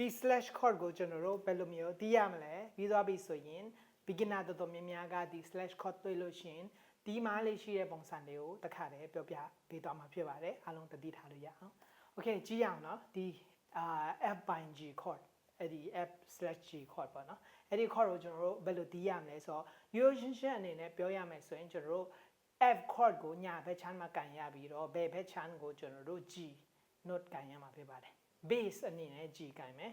ဒီ slash chord ကိုကျွန်တော်တို့ဘယ်လိုမျိုးတီးရမလဲပြီးသွားပြီဆိုရင် beginner တော်တော်များများကဒီ slash chord တွေ့လို့ရှိရင်ဒီမားလေးရှိတဲ့ပုံစံတွေကိုတစ်ခါတည်းပြောပြပေးသွားမှာဖြစ်ပါတယ်အားလုံးသတိထားလို့ရအောင် okay ကြည့်ရအောင်နော်ဒီ F by G chord အဲ့ဒီ F/G chord ပေါ့နော်အဲ့ဒီ chord ကိုကျွန်တော်တို့ဘယ်လိုတီးရမလဲဆိုတော့ ရိုးရှင်းရှင်းအနေနဲ့ပြောရမယ်ဆိုရင်ကျွန်တော်တို့ F chord ကိုညာဘက်ချမ်းမှာကန်ရပြီးတော့ဘယ်ဘက်ချမ်းကိုကျွန်တော်တို့ G note ကန်ရမှာဖြစ်ပါတယ် bass အနေနဲ့ G ကန်မယ်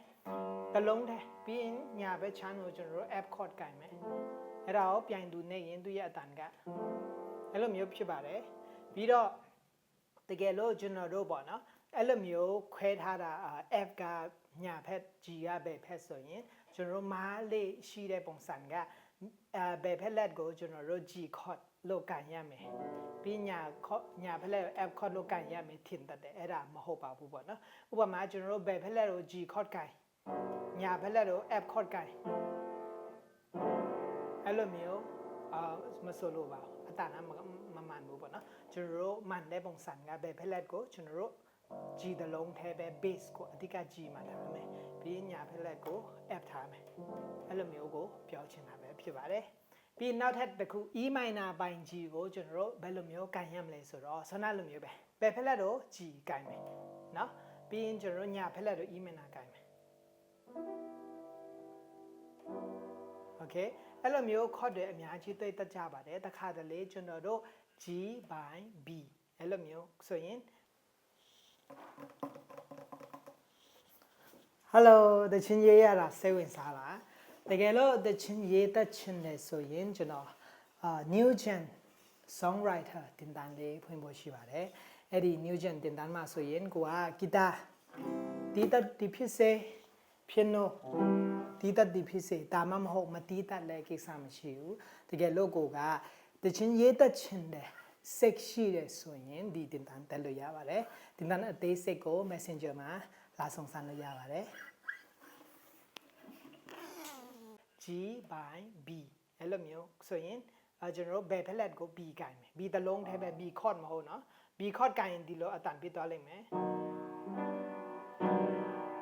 တစ်လုံးတည်းပြီးရင်ညာဘက်ချမ်းကိုကျွန်တော်တို့ F chord ကန်မယ်အဲ့ဒါကိုပြိုင်တူနေရင်သူရဲ့အတန်ကအဲ့လိုမျိုးဖြစ်ပါတယ်ပြီးတော့တကယ်လို့ကျွန်တော်တို့ပေါ့နော်အဲ့လိုမျိုးခွဲထားတာ F ကညာဘက် G ကဘယ်ဘက်ဆိုရင်ကျွန်တော်တို့မားလေးရှိတဲ့ပုံစံကဘယ်ဘက်လက်ကိုကျွန်တော်တို့ G chord လို့ကန်ရမယ်ပြီးညာဘက်လက် F chord လို့ကန်ရမယ်ထင်တတ်တယ်အဲ့ဒါမဟုတ်ပါဘူးပေါ့နော်ဥပမာကျွန်တော်တို့ဘယ်ဘက်လက်ကို G chord ကန်ညာဘက်လက်ကို F chord ကန်အဲ့လိုမျိုးမဆိုလို့ပါအတန်မမှန်ဘူးပေါ့နော်ကျွန်တော်တို့မှန်တဲ့ပုံစံကဘယ်ဘက်လက်ကိုကျွန်တော်တို့ G တလုံးထဲပဲ bass ကိုအဓိက G မှာထားမယ်ပြီးညာဘက်လက်ကို F ထားမယ်အဲ့လိုမျိုးကိုပြောချင်တာပဲဖြစ်ပါတယ်ပြီးနောက်ထပ်တစ်ခု E minor ပိုင်း G ကိုကျွန်တော်တို့ဘယ်လိုမျိုးကန်ရမလဲဆိုတော့ဆောနာလိုမျိုးပဲဘယ်ဖက်လက်တော့ G ကန်မယ်เนาะပြီးရင်ကျွန်တော်တို့ညာဖက်လက်တော့ E minor ကန်မယ် Okay အဲ့လိုမျိုး chord တွေအများကြီးသိတတ်ကြပါတယ်တခါတလေကျွန်တော်တို့ G by B အဲ့လိုမျိုးဆိုရင် Hello တချင်းရေးရတာစိတ်ဝင်စားလားတကယ်လို့တချင်းရေးတတ်ချင်တယ်ဆိုရင်ကျွန်တော်new gen songwriter တင်တန်းလေးဖွင့်ဖို့ရှိပါတယ်အဲ့ဒီ new gen တင်တန်းမှာဆိုရင်ကိုကဂီတာတီးတတ်ဒီဖြစ်စေ piano တီးတတ်ဒီဖြစ်စေဒါမှမဟုတ်မတီးတတ်လည်းကိစ္စမရှိဘူးတကယ်လို့ကိုကတချင်းရေးတတ်ချင်တယ်စိတ်ရှိတယ်ဆိုရင်ဒီတင်တန်းတက်လို့ရပါတယ်တင်တန်းအသေးစိတ်ကို messenger မှာလာဆောင်စမ်းလို့ရပါတယ် G by B အဲ့လိုမျိုးဆိုရင်ကျွန်တော်တို့ဘယ်ဖက်လက်ကို B ကိုင်မယ် B တလုံးထဲပဲ B chord မဟုတ်နော် B chord ကိုင်ရင်ဒီလိုအတန်ဖြစ်သွားလိမ့်မယ်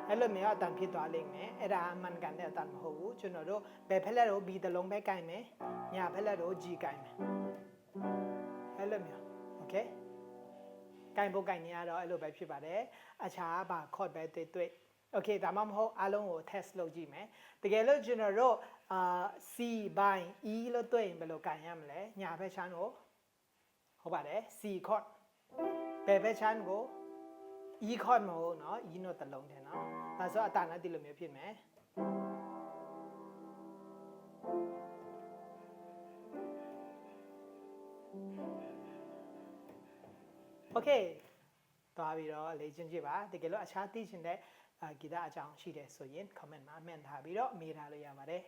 အဲ့လိုမျိုးအတန်ဖြစ်သွားလိမ့်မယ်အဲ့ဒါအမှန်ကန်တဲ့အတန်မဟုတ်ဘူးကျွန်တော်တို့ဘယ်ဖက်လက်ကို B တလုံးပဲကိုင်မယ်ညာဖက်လက်ကို G ကိုင်မယ်အဲ့လိုမျိုး okay ကိုင်ဖို့ကိုင်နေရတော့အဲ့လိုပဲဖြစ်ပါတယ်အခြားဘာ chord ပဲတွေ့Okay ဒါမှမဟုတ်အားလုံးကို test လုပ်ကြည့်မယ်တကယ်လို့ကျွန်တော်တို့ C by E လို့တွေ့ရင်ဘယ်လိုကန်ရမလဲညာဘက်ချမ်းကိုဟုတ်ပါတယ် C chord ဘယ်ဘက်ချမ်းကို E chord မဟုတ်เนาะ E note တစ်လုံးတည်းเนาะဒါဆိုအတန်နဲ့ဒီလိုမျိုးဖြစ်မယ် Okay သွားပြီးတော့လေ့ကျင့်ကြည့်ပါတကယ်လို့အခြားသိချင်တဲ့ဂီတအကြောင်းရှိတယ်ဆိုရင် comment မှာ comment ထားပြီးတော့မေးထားလို့ရပါတယ်